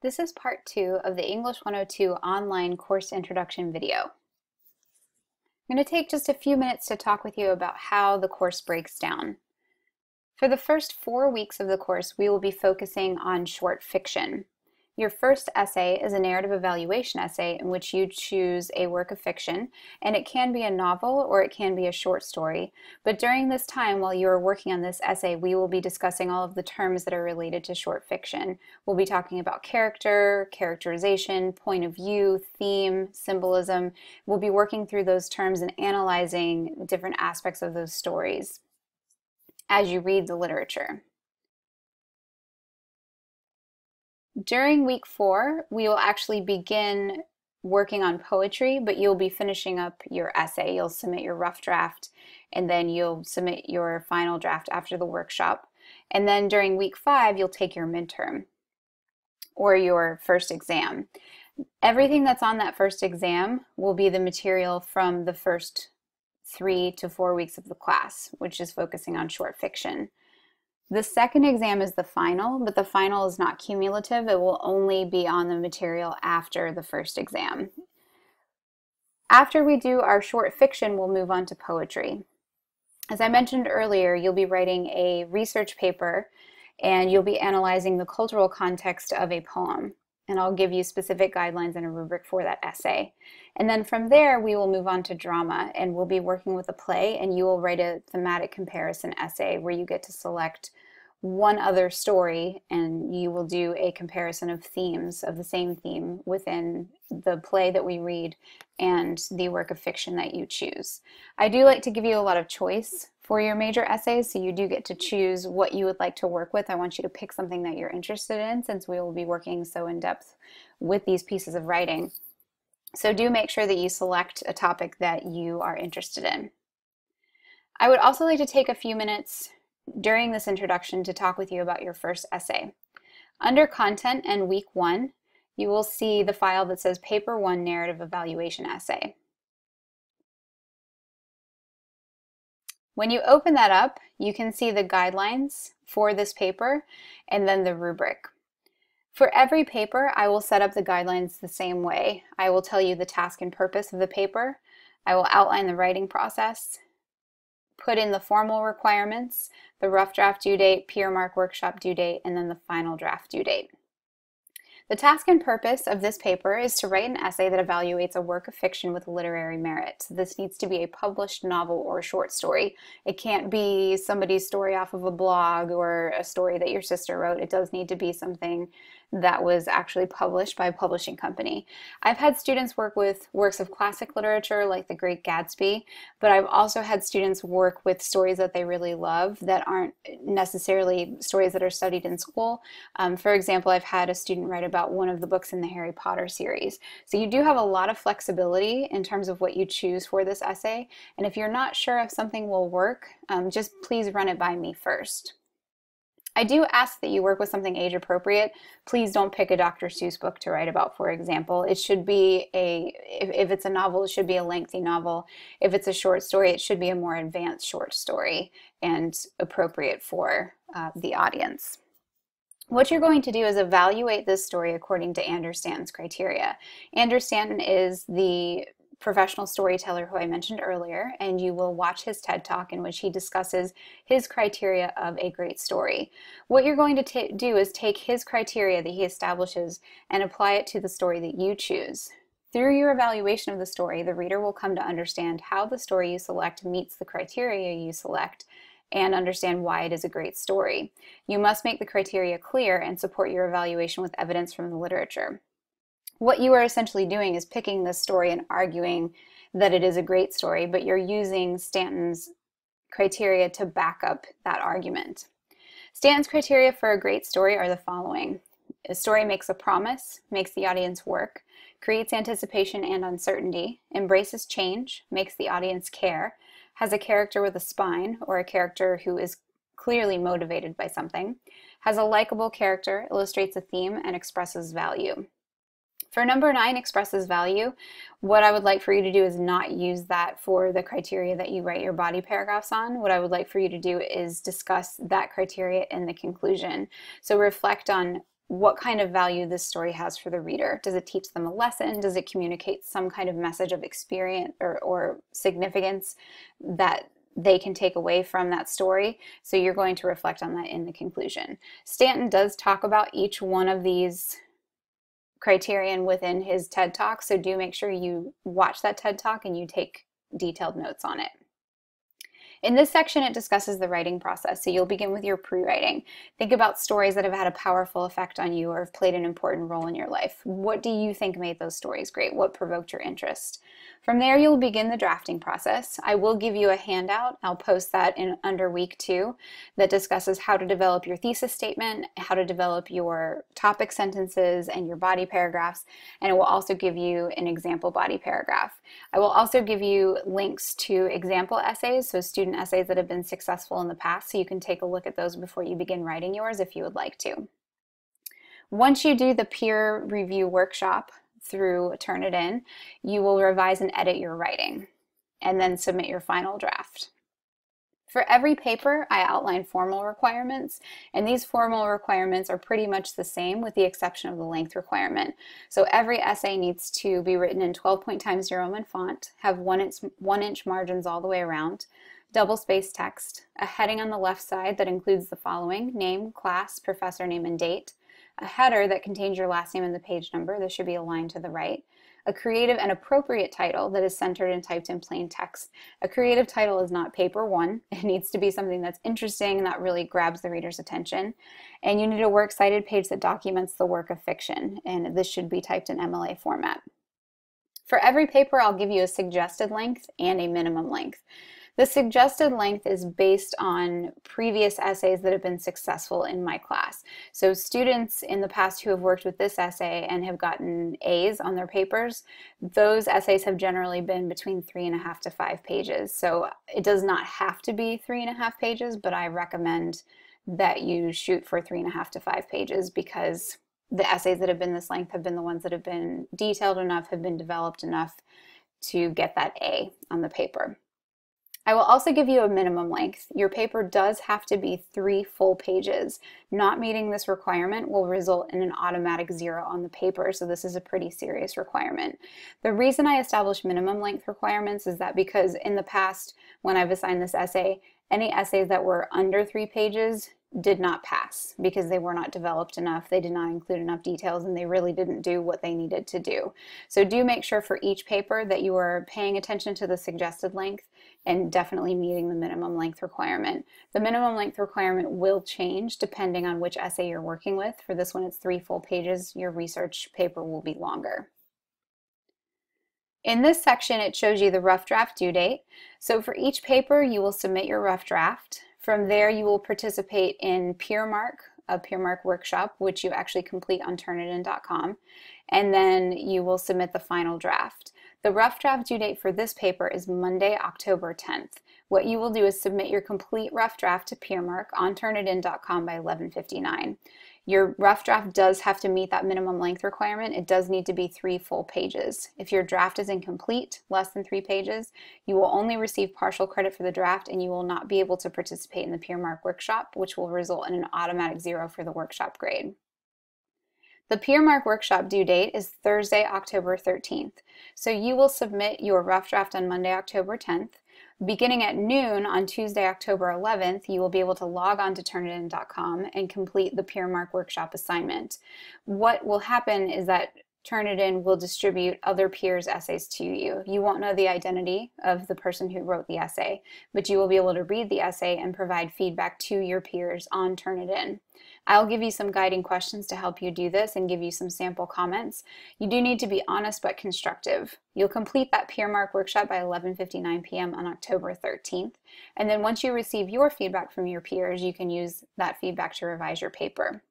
This is part 2 of the English 102 online course introduction video. I'm going to take just a few minutes to talk with you about how the course breaks down. For the first 4 weeks of the course, we will be focusing on short fiction. Your first essay is a narrative evaluation essay in which you choose a work of fiction, and it can be a novel or it can be a short story. But during this time, while you are working on this essay, we will be discussing all of the terms that are related to short fiction. We'll be talking about character, characterization, point of view, theme, symbolism. We'll be working through those terms and analyzing different aspects of those stories as you read the literature. During week 4, we will actually begin working on poetry, but you'll be finishing up your essay. You'll submit your rough draft, and then you'll submit your final draft after the workshop. And then during week 5, you'll take your midterm or your first exam. Everything that's on that first exam will be the material from the first 3 to 4 weeks of the class, which is focusing on short fiction. The second exam is the final, but the final is not cumulative. It will only be on the material after the first exam. After we do our short fiction, we'll move on to poetry. As I mentioned earlier, you'll be writing a research paper and you'll be analyzing the cultural context of a poem. And I'll give you specific guidelines and a rubric for that essay. And then from there, we will move on to drama, and we'll be working with a play, and you will write a thematic comparison essay where you get to select one other story, and you will do a comparison of themes of the same theme within the play that we read and the work of fiction that you choose. I do like to give you a lot of choice for your major essays, so you do get to choose what you would like to work with. I want you to pick something that you're interested in, since we will be working so in depth with these pieces of writing. So do make sure that you select a topic that you are interested in. I would also like to take a few minutes during this introduction to talk with you about your first essay. Under Content and Week 1, you will see the file that says Paper 1 Narrative Evaluation Essay. When you open that up, you can see the guidelines for this paper and then the rubric. For every paper, I will set up the guidelines the same way. I will tell you the task and purpose of the paper. I will outline the writing process, put in the formal requirements, the rough draft due date, peer mark workshop due date, and then the final draft due date. The task and purpose of this paper is to write an essay that evaluates a work of fiction with literary merit. This needs to be a published novel or short story. It can't be somebody's story off of a blog or a story that your sister wrote. It does need to be something that was actually published by a publishing company. I've had students work with works of classic literature like The Great Gatsby, but I've also had students work with stories that they really love that aren't necessarily stories that are studied in school. For example, I've had a student write about one of the books in the Harry Potter series. So you do have a lot of flexibility in terms of what you choose for this essay, and if you're not sure if something will work, just please run it by me first. I do ask that you work with something age appropriate. Please don't pick a Dr. Seuss book to write about, for example. It should be if it's a novel, it should be a lengthy novel. If it's a short story, it should be a more advanced short story and appropriate for the audience. What you're going to do is evaluate this story according to Andrew Stanton's criteria. Andrew Stanton is the professional storyteller who I mentioned earlier, and you will watch his TED Talk in which he discusses his criteria of a great story. What you're going to do is take his criteria that he establishes and apply it to the story that you choose. Through your evaluation of the story, the reader will come to understand how the story you select meets the criteria you select and understand why it is a great story. You must make the criteria clear and support your evaluation with evidence from the literature. What you are essentially doing is picking this story and arguing that it is a great story, but you're using Stanton's criteria to back up that argument. Stanton's criteria for a great story are the following. A story makes a promise, makes the audience work, creates anticipation and uncertainty, embraces change, makes the audience care, has a character with a spine, or a character who is clearly motivated by something, has a likable character, illustrates a theme, and expresses value. For number 9, expresses value, what I would like for you to do is not use that for the criteria that you write your body paragraphs on. What I would like for you to do is discuss that criteria in the conclusion. So reflect on what kind of value this story has for the reader. Does it teach them a lesson? Does it communicate some kind of message of experience or significance that they can take away from that story? So you're going to reflect on that in the conclusion. Stanton does talk about each one of these criterion within his TED Talk, so do make sure you watch that TED Talk and you take detailed notes on it. In this section, it discusses the writing process. So you'll begin with your pre-writing. Think about stories that have had a powerful effect on you or have played an important role in your life. What do you think made those stories great? What provoked your interest? From there, you'll begin the drafting process. I will give you a handout. I'll post that in under week 2 that discusses how to develop your thesis statement, how to develop your topic sentences and your body paragraphs, and it will also give you an example body paragraph. I will also give you links to example essays, so student essays that have been successful in the past, so you can take a look at those before you begin writing yours if you would like to. Once you do the peer review workshop through Turnitin, you will revise and edit your writing and then submit your final draft. For every paper, I outline formal requirements, and these formal requirements are pretty much the same with the exception of the length requirement. So every essay needs to be written in 12-point Times New Roman font, have 1-inch margins all the way around, double-spaced text, a heading on the left side that includes the following: name, class, professor name, and date, a header that contains your last name and the page number. This should be aligned to the right. A creative and appropriate title that is centered and typed in plain text. A creative title is not paper one. It needs to be something that's interesting and that really grabs the reader's attention. And you need a works cited page that documents the work of fiction, and this should be typed in MLA format. For every paper, I'll give you a suggested length and a minimum length. The suggested length is based on previous essays that have been successful in my class. So students in the past who have worked with this essay and have gotten A's on their papers, those essays have generally been between 3.5 to 5 pages. So it does not have to be 3.5 pages, but I recommend that you shoot for 3.5 to 5 pages because the essays that have been this length have been the ones that have been detailed enough, have been developed enough to get that A on the paper. I will also give you a minimum length. Your paper does have to be 3 full pages. Not meeting this requirement will result in an automatic 0 on the paper, so this is a pretty serious requirement. The reason I establish minimum length requirements is that because in the past, when I've assigned this essay, any essays that were under 3 pages did not pass because they were not developed enough, they did not include enough details, and they really didn't do what they needed to do. So do make sure for each paper that you are paying attention to the suggested length and definitely meeting the minimum length requirement. The minimum length requirement will change depending on which essay you're working with. For this one, it's 3 full pages. Your research paper will be longer. In this section, it shows you the rough draft due date. So for each paper, you will submit your rough draft. From there, you will participate in PeerMark, a PeerMark workshop, which you actually complete on Turnitin.com, and then you will submit the final draft. The rough draft due date for this paper is Monday, October 10th. What you will do is submit your complete rough draft to PeerMark on Turnitin.com by 11:59. Your rough draft does have to meet that minimum length requirement. It does need to be 3 full pages. If your draft is incomplete, less than 3 pages, you will only receive partial credit for the draft and you will not be able to participate in the PeerMark workshop, which will result in an automatic 0 for the workshop grade. The PeerMark workshop due date is Thursday, October 13th. So you will submit your rough draft on Monday, October 10th. Beginning at noon on Tuesday, October 11th, you will be able to log on to Turnitin.com and complete the PeerMark workshop assignment. What will happen is that Turnitin will distribute other peers' essays to you. You won't know the identity of the person who wrote the essay, but you will be able to read the essay and provide feedback to your peers on Turnitin. I'll give you some guiding questions to help you do this and give you some sample comments. You do need to be honest but constructive. You'll complete that PeerMark workshop by 11:59 p.m. on October 13th, and then once you receive your feedback from your peers, you can use that feedback to revise your paper.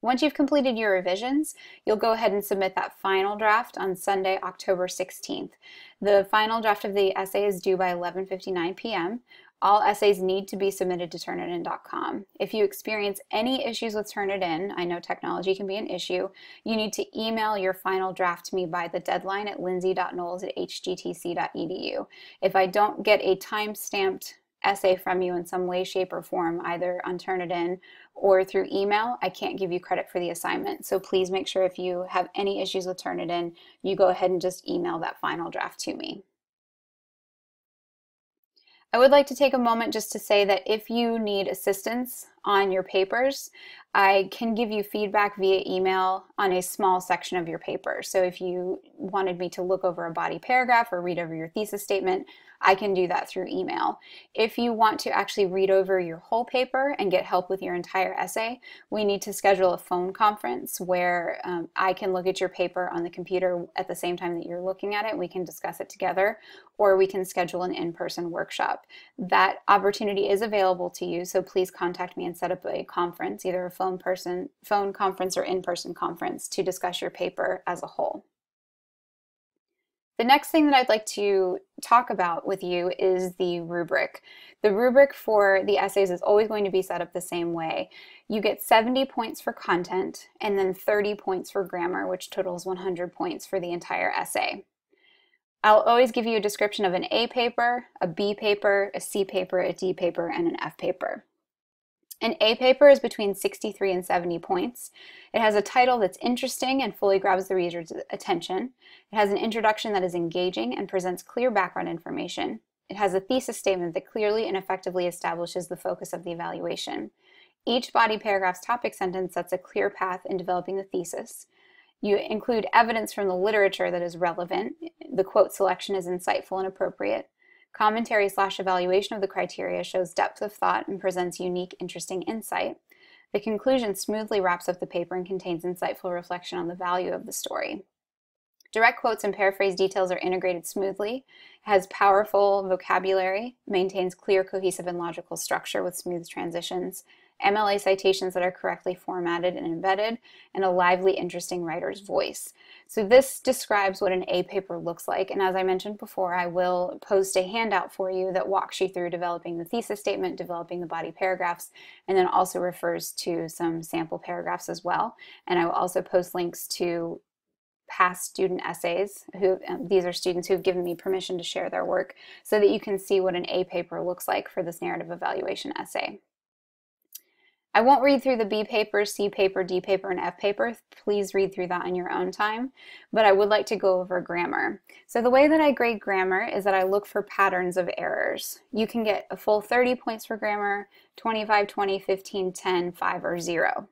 Once you've completed your revisions, you'll go ahead and submit that final draft on Sunday, October 16th. The final draft of the essay is due by 11:59 p.m. All essays need to be submitted to Turnitin.com. If you experience any issues with Turnitin, I know technology can be an issue, you need to email your final draft to me by the deadline at lindsay.knowles@hgtc.edu. If I don't get a time-stamped essay from you in some way, shape, or form, either on Turnitin or through email, I can't give you credit for the assignment. So please make sure if you have any issues with Turnitin, you go ahead and just email that final draft to me. I would like to take a moment just to say that if you need assistance on your papers, I can give you feedback via email on a small section of your paper. So if you wanted me to look over a body paragraph or read over your thesis statement, I can do that through email. If you want to actually read over your whole paper and get help with your entire essay, we need to schedule a phone conference where I can look at your paper on the computer at the same time that you're looking at it. We can discuss it together, or we can schedule an in-person workshop. That opportunity is available to you, so please contact me and set up a conference, either a phone conference or in-person conference, to discuss your paper as a whole. The next thing that I'd like to talk about with you is the rubric. The rubric for the essays is always going to be set up the same way. You get 70 points for content and then 30 points for grammar, which totals 100 points for the entire essay. I'll always give you a description of an A paper, a B paper, a C paper, a D paper, and an F paper. An A paper is between 63 and 70 points. It has a title that's interesting and fully grabs the reader's attention. It has an introduction that is engaging and presents clear background information. It has a thesis statement that clearly and effectively establishes the focus of the evaluation. Each body paragraph's topic sentence sets a clear path in developing the thesis. You include evidence from the literature that is relevant. The quote selection is insightful and appropriate. Commentary/evaluation of the criteria shows depth of thought and presents unique, interesting insight. The conclusion smoothly wraps up the paper and contains insightful reflection on the value of the story. Direct quotes and paraphrase details are integrated smoothly, has powerful vocabulary, maintains clear, cohesive, and logical structure with smooth transitions, MLA citations that are correctly formatted and embedded, and a lively, interesting writer's voice. So this describes what an A paper looks like, and as I mentioned before, I will post a handout for you that walks you through developing the thesis statement, developing the body paragraphs, and then also refers to some sample paragraphs as well. And I will also post links to past student essays. These are students who've given me permission to share their work, so that you can see what an A paper looks like for this narrative evaluation essay. I won't read through the B paper, C paper, D paper, and F paper. Please read through that on your own time, but I would like to go over grammar. So the way that I grade grammar is that I look for patterns of errors. You can get a full 30 points for grammar, 25, 20, 15, 10, 5, or 0.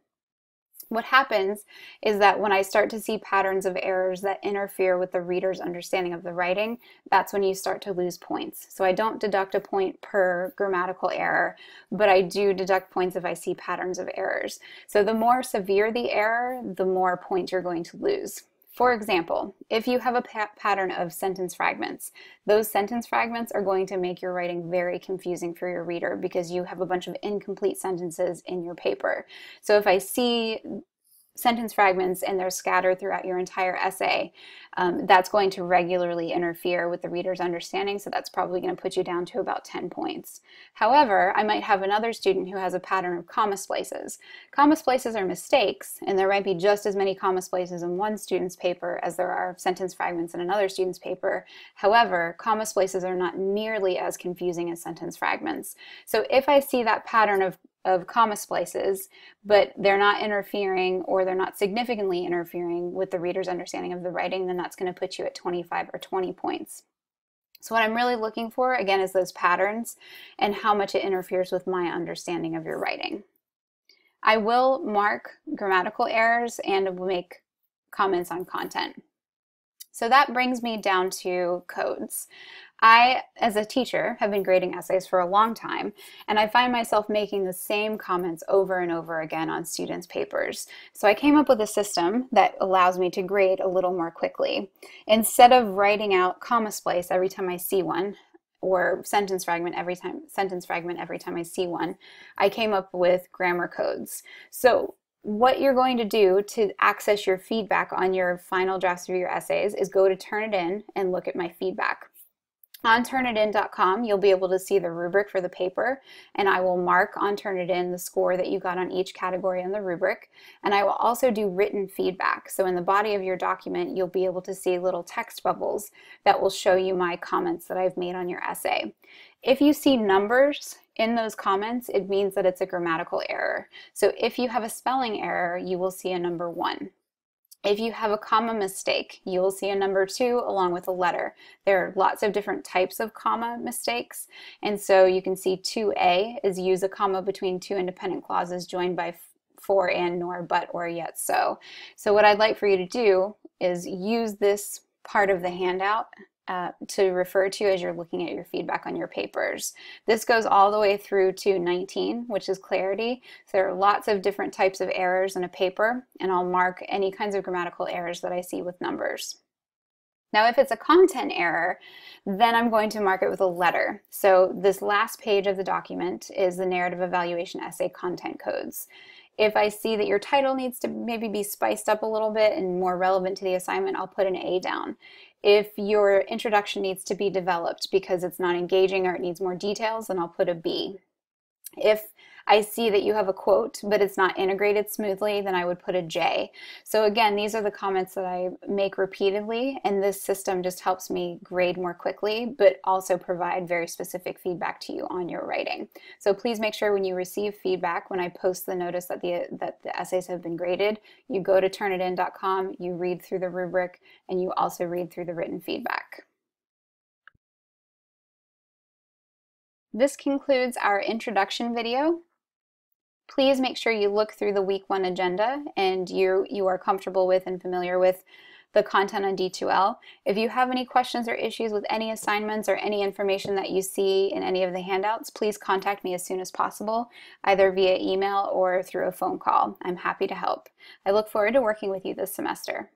What happens is that when I start to see patterns of errors that interfere with the reader's understanding of the writing, that's when you start to lose points. So I don't deduct a point per grammatical error, but I do deduct points if I see patterns of errors. So the more severe the error, the more points you're going to lose. For example, if you have a pattern of sentence fragments, those sentence fragments are going to make your writing very confusing for your reader because you have a bunch of incomplete sentences in your paper. So if I see sentence fragments and they're scattered throughout your entire essay, that's going to regularly interfere with the reader's understanding, so that's probably going to put you down to about 10 points. However, I might have another student who has a pattern of comma splices. Comma splices are mistakes, and there might be just as many comma splices in one student's paper as there are sentence fragments in another student's paper. However, comma splices are not nearly as confusing as sentence fragments. So if I see that pattern of comma splices, but they're not interfering or they're not significantly interfering with the reader's understanding of the writing, then that's going to put you at 25 or 20 points. So what I'm really looking for, again, is those patterns and how much it interferes with my understanding of your writing. I will mark grammatical errors and will make comments on content. So that brings me down to codes. I, as a teacher, have been grading essays for a long time, and I find myself making the same comments over and over again on students' papers. So I came up with a system that allows me to grade a little more quickly. Instead of writing out comma splice every time I see one, or sentence fragment every time I see one, I came up with grammar codes. So what you're going to do to access your feedback on your final drafts of your essays is go to Turnitin and look at my feedback. On Turnitin.com, you'll be able to see the rubric for the paper, and I will mark on Turnitin the score that you got on each category in the rubric, and I will also do written feedback. So in the body of your document, you'll be able to see little text bubbles that will show you my comments that I've made on your essay. If you see numbers in those comments, it means that it's a grammatical error. So if you have a spelling error, you will see a number 1. If you have a comma mistake, you will see a number 2 along with a letter. There are lots of different types of comma mistakes, and so you can see 2A is use a comma between two independent clauses joined by for and nor, but, or, yet, so. So what I'd like for you to do is use this part of the handout to refer to as you're looking at your feedback on your papers. This goes all the way through to 19, which is clarity. So there are lots of different types of errors in a paper, and I'll mark any kinds of grammatical errors that I see with numbers. Now, if it's a content error, then I'm going to mark it with a letter. So this last page of the document is the narrative evaluation essay content codes. If I see that your title needs to maybe be spiced up a little bit and more relevant to the assignment, I'll put an A down. If your introduction needs to be developed because it's not engaging or it needs more details, then I'll put a B. If I see that you have a quote, but it's not integrated smoothly, then I would put a J. So again, these are the comments that I make repeatedly, and this system just helps me grade more quickly, but also provide very specific feedback to you on your writing. So please make sure when you receive feedback, when I post the notice that the essays have been graded, you go to Turnitin.com, you read through the rubric, and you also read through the written feedback. This concludes our introduction video. Please make sure you look through the week 1 agenda and you are comfortable with and familiar with the content on D2L. If you have any questions or issues with any assignments or any information that you see in any of the handouts, please contact me as soon as possible, either via email or through a phone call. I'm happy to help. I look forward to working with you this semester.